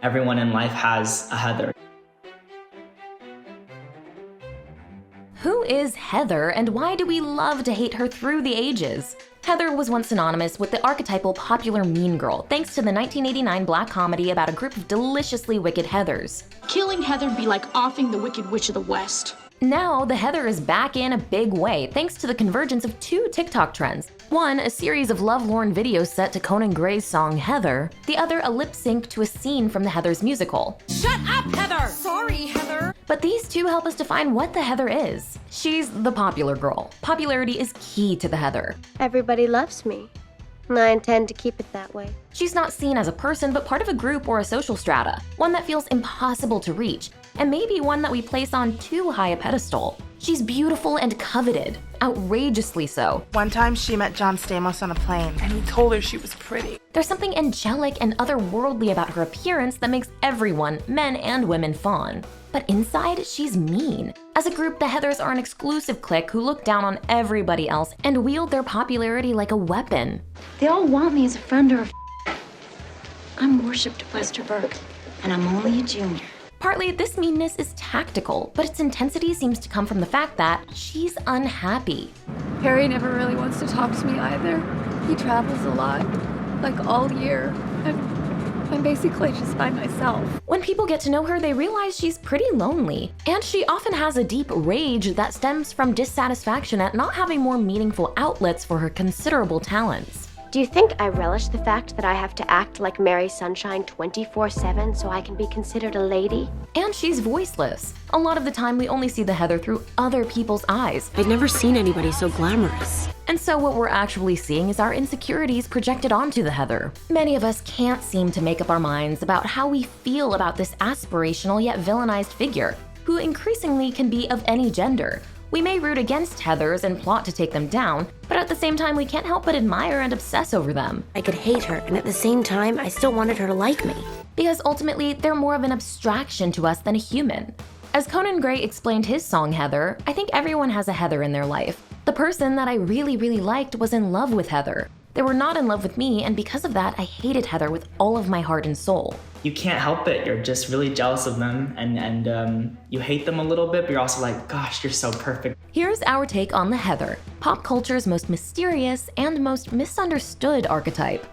Everyone in life has a Heather. Who is Heather, and why do we love to hate her through the ages? Heather was once synonymous with the archetypal popular mean girl, thanks to the 1989 black comedy about a group of deliciously wicked Heathers. Killing Heather'd be like offing the Wicked Witch of the West. Now, the Heather is back in a big way thanks to the convergence of two TikTok trends. One, a series of lovelorn videos set to Conan Gray's song Heather. The other, a lip sync to a scene from the Heathers musical. Shut up, Heather! Sorry, Heather! But these two help us define what the Heather is. She's the popular girl. Popularity is key to the Heather. Everybody loves me, and I intend to keep it that way. She's not seen as a person, but part of a group or a social strata, one that feels impossible to reach, and maybe one that we place on too high a pedestal. She's beautiful and coveted, outrageously so. One time she met John Stamos on a plane, and he told her she was pretty. There's something angelic and otherworldly about her appearance that makes everyone, men and women, fawn. But inside, she's mean. As a group, the Heathers are an exclusive clique who look down on everybody else and wield their popularity like a weapon. They all want me as a friend or a I'm worshipped Westerberg, and I'm only a junior. Partly, this meanness is tactical, but its intensity seems to come from the fact that she's unhappy. Harry never really wants to talk to me either. He travels a lot, like all year, and I'm basically just by myself. When people get to know her, they realize she's pretty lonely, and she often has a deep rage that stems from dissatisfaction at not having more meaningful outlets for her considerable talents. Do you think I relish the fact that I have to act like Mary Sunshine 24/7 so I can be considered a lady? And she's voiceless. A lot of the time, we only see the Heather through other people's eyes. I'd never seen anybody so glamorous. And so what we're actually seeing is our insecurities projected onto the Heather. Many of us can't seem to make up our minds about how we feel about this aspirational yet villainized figure, who increasingly can be of any gender. We may root against Heathers and plot to take them down, but at the same time we can't help but admire and obsess over them. I could hate her, and at the same time, I still wanted her to like me. Because ultimately, they're more of an abstraction to us than a human. As Conan Gray explained his song Heather, I think everyone has a Heather in their life. The person that I really liked was in love with Heather. They were not in love with me, and because of that, I hated Heather with all of my heart and soul. You can't help it. You're just really jealous of them, and you hate them a little bit, but you're also like, gosh, you're so perfect. Here's our take on the Heather, pop culture's most mysterious and most misunderstood archetype.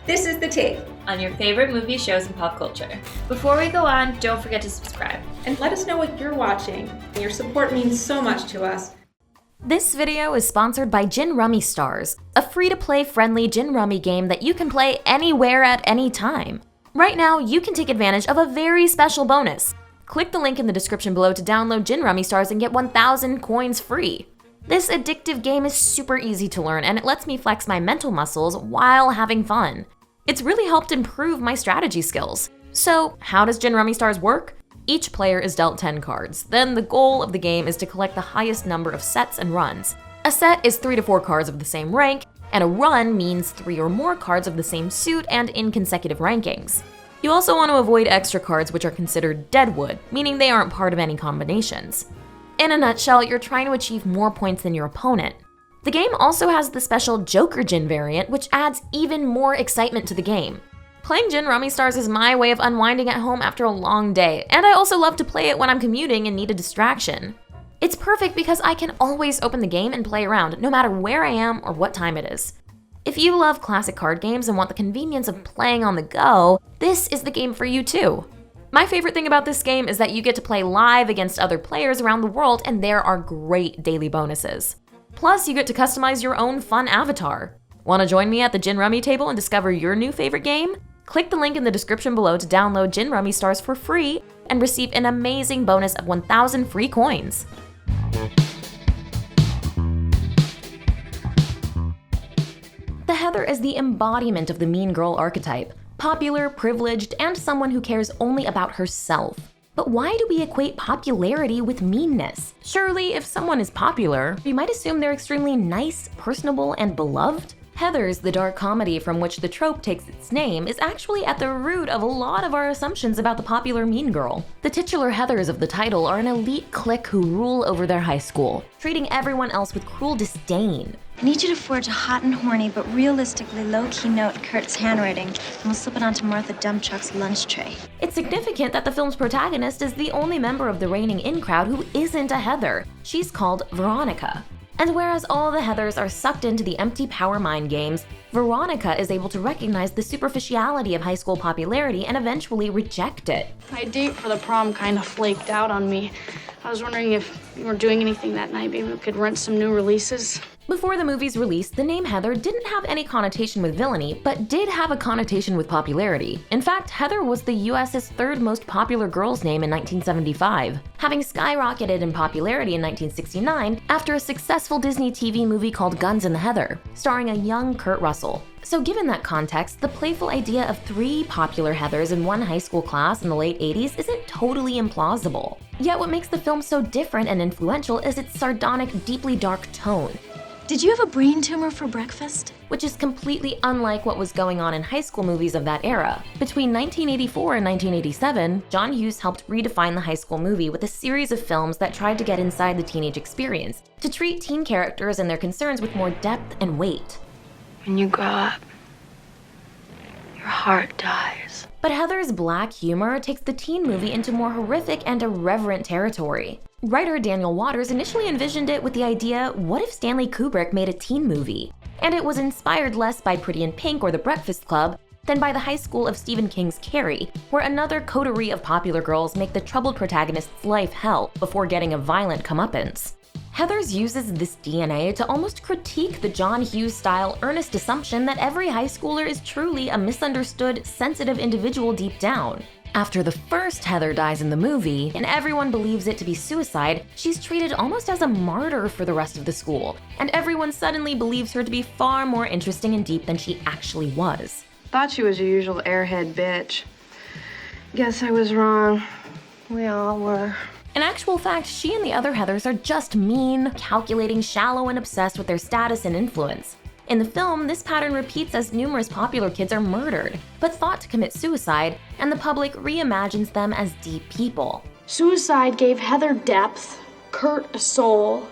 This is The Take on your favorite movie, shows, and pop culture. Before we go on, don't forget to subscribe. And let us know what you're watching. Your support means so much to us. This video is sponsored by Gin Rummy Stars, a free-to-play friendly gin rummy game that you can play anywhere at any time. Right now, you can take advantage of a very special bonus. Click the link in the description below to download Gin Rummy Stars and get 1,000 coins free. This addictive game is super easy to learn, and it lets me flex my mental muscles while having fun. It's really helped improve my strategy skills. So, how does Gin Rummy Stars work? Each player is dealt 10 cards. Then the goal of the game is to collect the highest number of sets and runs. A set is 3 to 4 cards of the same rank, and a run means 3 or more cards of the same suit and in consecutive rankings. You also want to avoid extra cards which are considered deadwood, meaning they aren't part of any combinations. In a nutshell, you're trying to achieve more points than your opponent. The game also has the special Joker Gin variant, which adds even more excitement to the game. Playing Gin Rummy Stars is my way of unwinding at home after a long day, and I also love to play it when I'm commuting and need a distraction. It's perfect because I can always open the game and play around, no matter where I am or what time it is. If you love classic card games and want the convenience of playing on the go, this is the game for you too. My favorite thing about this game is that you get to play live against other players around the world, and there are great daily bonuses. Plus, you get to customize your own fun avatar. Want to join me at the Gin Rummy table and discover your new favorite game? Click the link in the description below to download Gin Rummy Stars for free and receive an amazing bonus of 1,000 free coins. The Heather is the embodiment of the mean girl archetype, popular, privileged, and someone who cares only about herself. But why do we equate popularity with meanness? Surely, if someone is popular, we might assume they're extremely nice, personable, and beloved? Heathers, the dark comedy from which the trope takes its name, is actually at the root of a lot of our assumptions about the popular mean girl. The titular Heathers of the title are an elite clique who rule over their high school, treating everyone else with cruel disdain. I need you to forge a hot and horny but realistically low-key note in Kurt's handwriting, and we'll slip it onto Martha Dumpchuck's lunch tray. It's significant that the film's protagonist is the only member of the reigning in crowd who isn't a Heather. She's called Veronica. And whereas all the Heathers are sucked into the empty power mind games, Veronica is able to recognize the superficiality of high school popularity and eventually reject it. My date for the prom kind of flaked out on me. I was wondering if you weren't doing anything that night. Maybe we could rent some new releases. Before the movie's release, the name Heather didn't have any connotation with villainy, but did have a connotation with popularity. In fact, Heather was the US's third most popular girl's name in 1975, having skyrocketed in popularity in 1969 after a successful Disney TV movie called Guns and the Heather, starring a young Kurt Russell. So given that context, the playful idea of 3 popular Heathers in one high school class in the late 80s isn't totally implausible. Yet what makes the film so different and influential is its sardonic, deeply dark tone. Did you have a brain tumor for breakfast? Which is completely unlike what was going on in high school movies of that era. Between 1984 and 1987, John Hughes helped redefine the high school movie with a series of films that tried to get inside the teenage experience, to treat teen characters and their concerns with more depth and weight. When you grow up, your heart dies. But Heather's black humor takes the teen movie into more horrific and irreverent territory. Writer Daniel Waters initially envisioned it with the idea, what if Stanley Kubrick made a teen movie? And it was inspired less by Pretty in Pink or The Breakfast Club than by the high school of Stephen King's Carrie, where another coterie of popular girls make the troubled protagonist's life hell before getting a violent comeuppance. Heathers uses this DNA to almost critique the John Hughes-style earnest assumption that every high schooler is truly a misunderstood, sensitive individual deep down. After the first Heather dies in the movie, and everyone believes it to be suicide, she's treated almost as a martyr for the rest of the school, and everyone suddenly believes her to be far more interesting and deep than she actually was. Thought she was your usual airhead bitch. Guess I was wrong. We all were. In actual fact, she and the other Heathers are just mean, calculating, shallow, and obsessed with their status and influence. In the film, this pattern repeats as numerous popular kids are murdered, but thought to commit suicide, and the public reimagines them as deep people. Suicide gave Heather depth, Kurt a soul,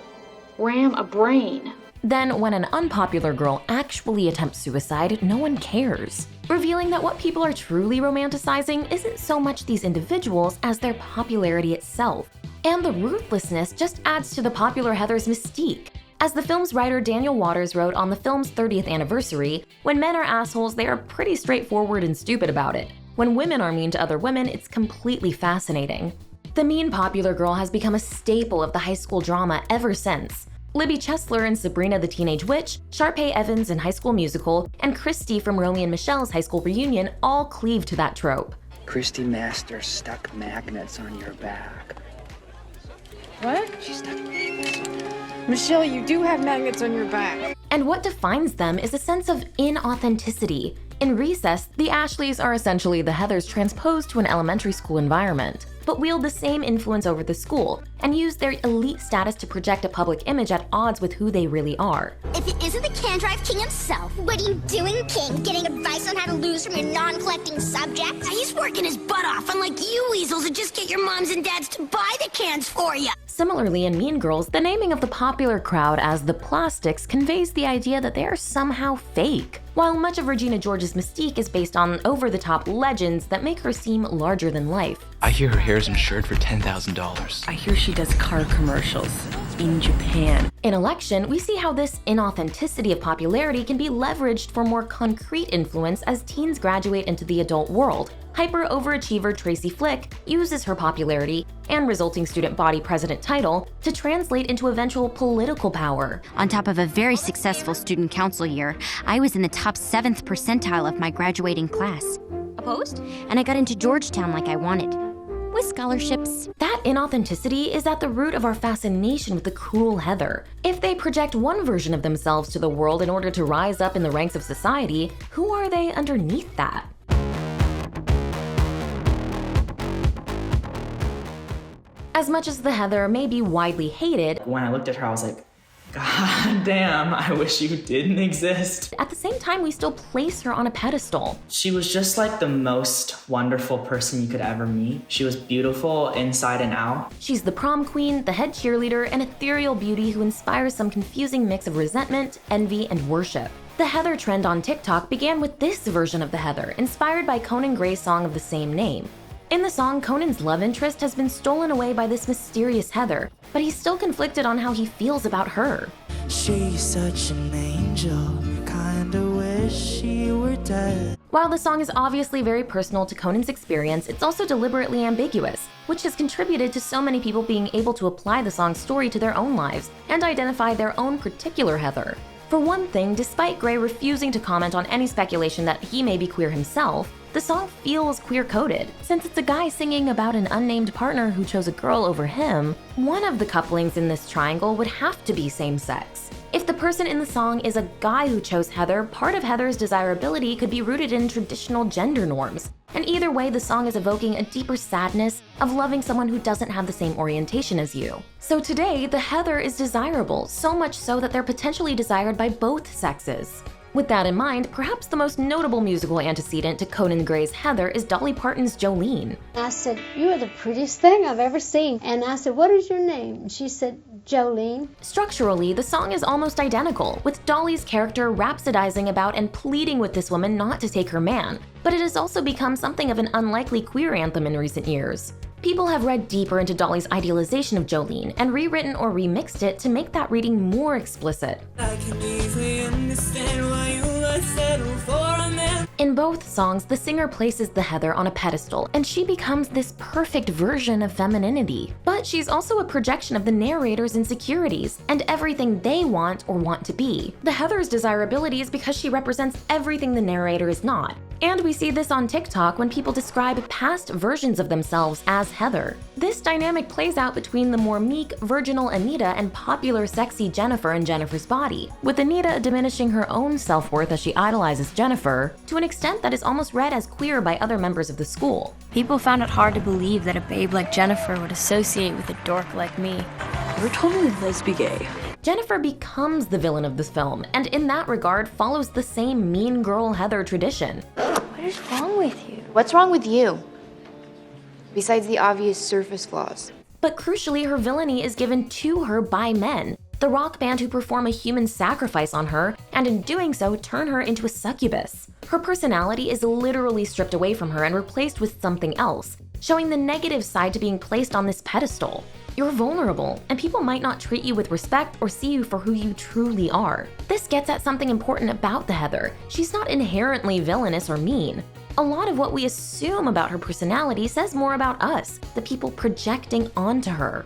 Ram a brain. Then, when an unpopular girl actually attempts suicide, no one cares, revealing that what people are truly romanticizing isn't so much these individuals as their popularity itself. And the ruthlessness just adds to the popular Heather's mystique. As the film's writer Daniel Waters wrote on the film's 30th anniversary, when men are assholes, they are pretty straightforward and stupid about it. When women are mean to other women, it's completely fascinating. The mean popular girl has become a staple of the high school drama ever since. Libby Chesler in Sabrina the Teenage Witch, Sharpay Evans in High School Musical, and Christy from Romy and Michelle's High School Reunion all cleave to that trope. Christy Masters stuck magnets on your back. What? She stuck magnets. Michelle, you do have magnets on your back. And what defines them is a sense of inauthenticity. In Recess, the Ashleys are essentially the Heathers transposed to an elementary school environment, but wield the same influence over the school and use their elite status to project a public image at odds with who they really are. If it isn't the Can Drive King himself, what are you doing, King? Getting advice on how to lose from your non-collecting subjects? He's working his butt off, unlike you weasels who just get your moms and dads to buy the cans for you. Similarly, in Mean Girls, the naming of the popular crowd as the Plastics conveys the idea that they are somehow fake. While much of Regina George's mystique is based on over-the-top legends that make her seem larger than life. I hear her hair's insured for $10,000. I hear she does car commercials in Japan. In Election, we see how this inauthenticity of popularity can be leveraged for more concrete influence as teens graduate into the adult world. Hyper-overachiever Tracy Flick uses her popularity and resulting student body president title to translate into eventual political power. On top of a very successful student council year, I was in the top 7th percentile of my graduating class. Opposed? And I got into Georgetown like I wanted, with scholarships. That inauthenticity is at the root of our fascination with the cruel Heather. If they project one version of themselves to the world in order to rise up in the ranks of society, who are they underneath that? As much as the Heather may be widely hated, when I looked at her, I was like, God damn, I wish you didn't exist. At the same time, we still place her on a pedestal. She was just like the most wonderful person you could ever meet. She was beautiful inside and out. She's the prom queen, the head cheerleader, an ethereal beauty who inspires some confusing mix of resentment, envy, and worship. The Heather trend on TikTok began with this version of the Heather, inspired by Conan Gray's song of the same name. In the song, Conan's love interest has been stolen away by this mysterious Heather, but he's still conflicted on how he feels about her. She's such an angel, kinda wish she were dead. While the song is obviously very personal to Conan's experience, it's also deliberately ambiguous, which has contributed to so many people being able to apply the song's story to their own lives and identify their own particular Heather. For one thing, despite Gray refusing to comment on any speculation that he may be queer himself, the song feels queer-coded. Since it's a guy singing about an unnamed partner who chose a girl over him, one of the couplings in this triangle would have to be same-sex. If the person in the song is a guy who chose Heather, part of Heather's desirability could be rooted in traditional gender norms. And either way, the song is evoking a deeper sadness of loving someone who doesn't have the same orientation as you. So today, the Heather is desirable, so much so that they're potentially desired by both sexes. With that in mind, perhaps the most notable musical antecedent to Conan Gray's Heather is Dolly Parton's Jolene. I said, "You are the prettiest thing I've ever seen." And I said, "What is your name?" And she said, "Jolene." Structurally, the song is almost identical, with Dolly's character rhapsodizing about and pleading with this woman not to take her man, but it has also become something of an unlikely queer anthem in recent years. People have read deeper into Dolly's idealization of Jolene and rewritten or remixed it to make that reading more explicit. I can easily understand why you would settle for a man. In both songs, the singer places the Heather on a pedestal, and she becomes this perfect version of femininity. But she's also a projection of the narrator's insecurities and everything they want or want to be. The Heather's desirability is because she represents everything the narrator is not. And we see this on TikTok when people describe past versions of themselves as Heather. This dynamic plays out between the more meek, virginal Anita and popular, sexy Jennifer in Jennifer's Body, with Anita diminishing her own self-worth as she idolizes Jennifer, to an extent that is almost read as queer by other members of the school. People found it hard to believe that a babe like Jennifer would associate with a dork like me. We're totally lesbian gay. Jennifer becomes the villain of this film, and in that regard follows the same mean girl Heather tradition. What is wrong with you? What's wrong with you? Besides the obvious surface flaws. But crucially, her villainy is given to her by men, the rock band who perform a human sacrifice on her, and in doing so, turn her into a succubus. Her personality is literally stripped away from her and replaced with something else, showing the negative side to being placed on this pedestal. You're vulnerable, and people might not treat you with respect or see you for who you truly are. This gets at something important about the Heather. She's not inherently villainous or mean. A lot of what we assume about her personality says more about us, the people projecting onto her.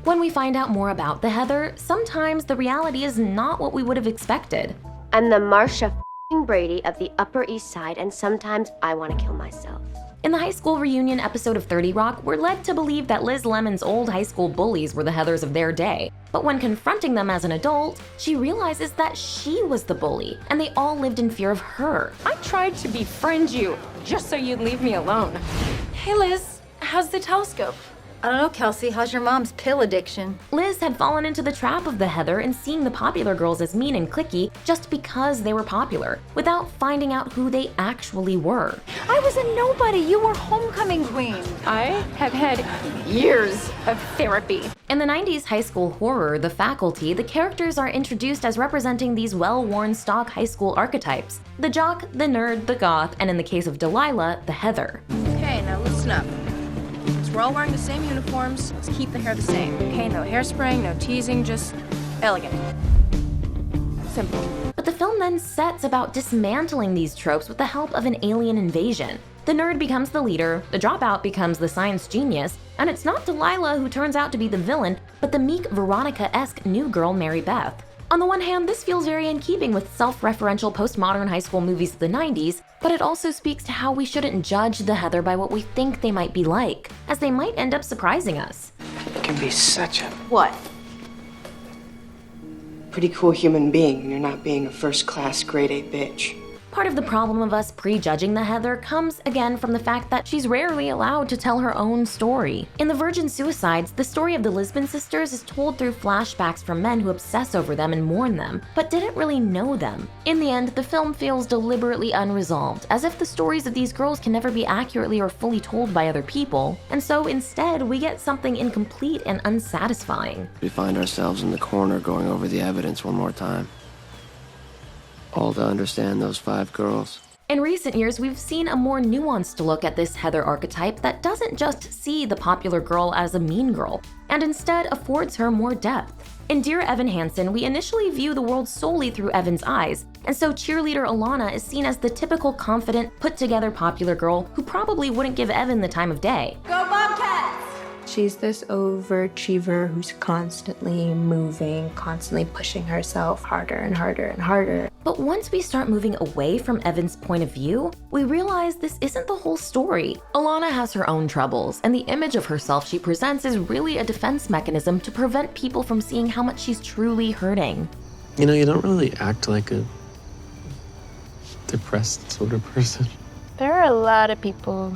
When we find out more about the Heather, sometimes the reality is not what we would have expected. I'm the Marsha Brady of the Upper East Side, and sometimes I want to kill myself. In the high school reunion episode of 30 Rock, we're led to believe that Liz Lemon's old high school bullies were the Heathers of their day. But when confronting them as an adult, she realizes that she was the bully, and they all lived in fear of her. I tried to befriend you, just so you'd leave me alone. Hey Liz, how's the telescope? I don't know, Kelsey. How's your mom's pill addiction? Liz had fallen into the trap of the Heather and seeing the popular girls as mean and cliquey just because they were popular, without finding out who they actually were. I was a nobody. You were homecoming queen. I have had years of therapy. In the 90s high school horror, The Faculty, the characters are introduced as representing these well-worn stock high school archetypes: the jock, the nerd, the goth, and in the case of Delilah, the Heather. Okay, now listen up. We're all wearing the same uniforms. Let's keep the hair the same. Okay, no hairspraying, no teasing, just elegant. Simple. But the film then sets about dismantling these tropes with the help of an alien invasion. The nerd becomes the leader, the dropout becomes the science genius, and it's not Delilah who turns out to be the villain, but the meek Veronica-esque new girl Mary Beth. On the one hand, this feels very in keeping with self-referential postmodern high school movies of the 90s, but it also speaks to how we shouldn't judge the Heather by what we think they might be like, as they might end up surprising us. You can be such a... What? Pretty cool human being when you're not being a first-class grade A bitch. Part of the problem of us prejudging the Heather comes again from the fact that she's rarely allowed to tell her own story. In The Virgin Suicides, the story of the Lisbon sisters is told through flashbacks from men who obsess over them and mourn them, but didn't really know them. In the end, the film feels deliberately unresolved, as if the stories of these girls can never be accurately or fully told by other people, and so instead we get something incomplete and unsatisfying. We find ourselves in the corner going over the evidence one more time. All to understand those 5 girls. In recent years, we've seen a more nuanced look at this Heather archetype that doesn't just see the popular girl as a mean girl, and instead affords her more depth. In Dear Evan Hansen, we initially view the world solely through Evan's eyes, and so cheerleader Alana is seen as the typical confident, put-together popular girl who probably wouldn't give Evan the time of day. Go Bobcats! She's this overachiever who's constantly moving, constantly pushing herself harder and harder and harder. But once we start moving away from Evan's point of view, we realize this isn't the whole story. Alana has her own troubles, and the image of herself she presents is really a defense mechanism to prevent people from seeing how much she's truly hurting. You know, you don't really act like a depressed sort of person. There are a lot of people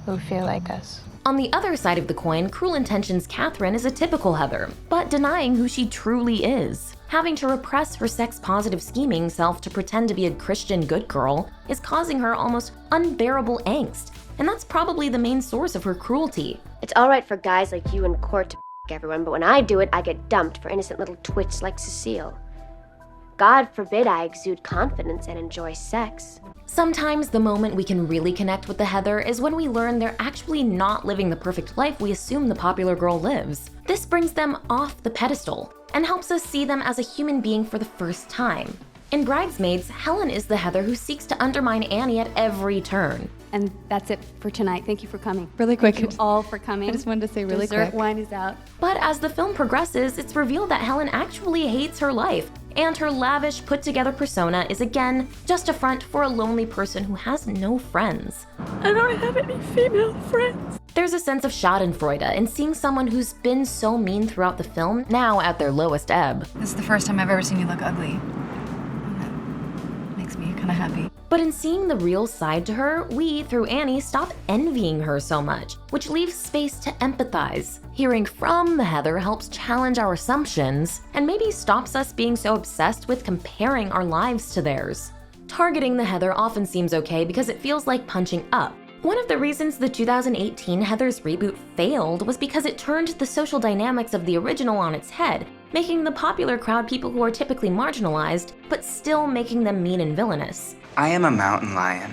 who feel like us. On the other side of the coin, Cruel Intentions Catherine is a typical Heather, but denying who she truly is. Having to repress her sex-positive scheming self to pretend to be a Christian good girl is causing her almost unbearable angst, and that's probably the main source of her cruelty. It's alright for guys like you in court to everyone, but when I do it, I get dumped for innocent little twits like Cecile. God forbid I exude confidence and enjoy sex. Sometimes the moment we can really connect with the Heather is when we learn they're actually not living the perfect life we assume the popular girl lives. This brings them off the pedestal and helps us see them as a human being for the first time. In Bridesmaids, Helen is the Heather who seeks to undermine Annie at every turn. And that's it for tonight. Thank you for coming. Really quick. Thank you all for coming. I just wanted to say really Dessert quick. wine is out. But as the film progresses, it's revealed that Helen actually hates her life, and her lavish, put-together persona is again just a front for a lonely person who has no friends. I don't have any female friends. There's a sense of schadenfreude in seeing someone who's been so mean throughout the film, now at their lowest ebb. This is the first time I've ever seen you look ugly. That makes me kind of happy. But in seeing the real side to her, we, through Annie, stop envying her so much, which leaves space to empathize. Hearing from the Heather helps challenge our assumptions, and maybe stops us being so obsessed with comparing our lives to theirs. Targeting the Heather often seems okay because it feels like punching up. One of the reasons the 2018 Heather's reboot failed was because it turned the social dynamics of the original on its head, making the popular crowd people who are typically marginalized, but still making them mean and villainous. I am a mountain lion.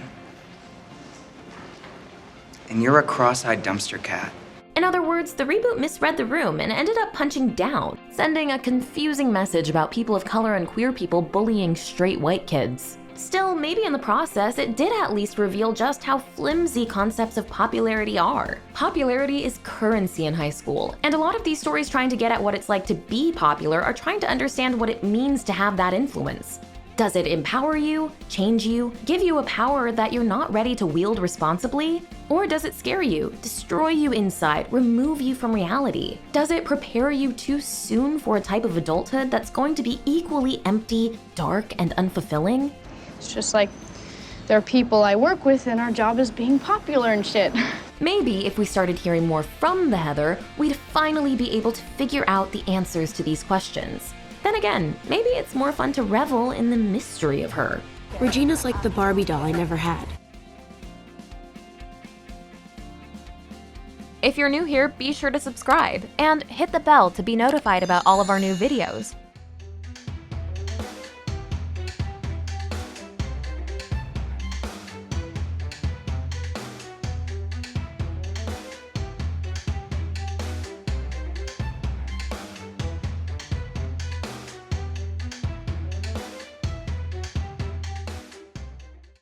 And you're a cross-eyed dumpster cat. In other words, the reboot misread the room and ended up punching down, sending a confusing message about people of color and queer people bullying straight white kids. Still, maybe in the process, it did at least reveal just how flimsy concepts of popularity are. Popularity is currency in high school, and a lot of these stories trying to get at what it's like to be popular are trying to understand what it means to have that influence. Does it empower you, change you, give you a power that you're not ready to wield responsibly? Or does it scare you, destroy you inside, remove you from reality? Does it prepare you too soon for a type of adulthood that's going to be equally empty, dark, and unfulfilling? It's just like there are people I work with and our job is being popular and shit. Maybe if we started hearing more from the Heather, we'd finally be able to figure out the answers to these questions. Then again, maybe it's more fun to revel in the mystery of her. Regina's like the Barbie doll I never had. If you're new here, be sure to subscribe and hit the bell to be notified about all of our new videos.